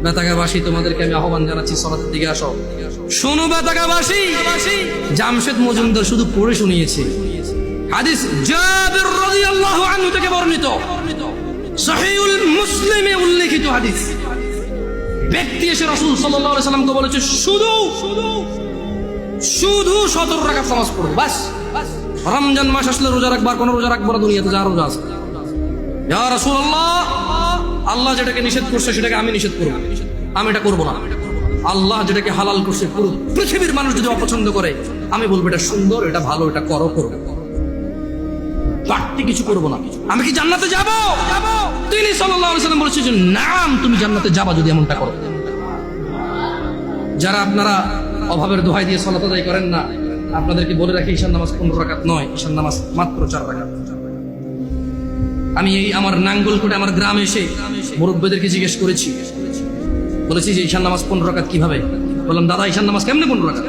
বেতাগাবাসী, তোমাদেরকে আমি আহ্বান জানাচ্ছি সালাতের দিকে আসো। শোনো বেতাগাবাসী, জামশেদ মজুমদার শুধু পড়ে শুনিয়েছে। হাদিস জাবির রাদিয়াল্লাহু আনহু থেকে বর্ণিত, সহিহুল মুসলিমে উল্লেখিত হাদিস। ব্যক্তি এসে রাসূল সাল্লাল্লাহু আলাইহি সাল্লামকে বলেছে, শুধু 17 রাকাত নামাজ পড়ো, বাস। রমজান মাস আসলে রোজা রাখবার, কোন রোজা রাখবো না, দুনিয়াতে যা রোজা আছে। ইয়া রাসূলুল্লাহ, আল্লাহ যেটাকে নিষেধ করছে সেটাকে আমি নিষেধ করব, আমি এটা করব না। আল্লাহ যেটাকে হালাল করছে, পুরো পৃথিবীর মানুষ যদি অপছন্দ করে, আমি বলবো এটা সুন্দর, এটা ভালো, এটা করো। বাড়তি কিছু করব না। আমি কি জান্নাতে যাব? তিনি সাল্লাল্লাহু আলাইহি সাল্লাম বলেছেন যে নাম, তুমি জান্নাতে যাবা যদি এমনটা করো। যারা আপনারা অভাবের দোহাই দিয়ে সালাত আদায় করেন না, আপনাদেরকে বলে রাখি, ঈশান নামাজ 15 রাকাত নয়, ঈশান নামাজ মাত্র 4 রাকাত। আমি এই আমার নাঙ্গলকোটে আমার গ্রামে এসে মুরব্বিদেরকে জিজ্ঞেস করেছি, বলেছি যে ঈশান নামাজ 15 রাকাত কিভাবে? বললাম, দাদা ঈশান নামাজ কেমনে 15 রাকাত?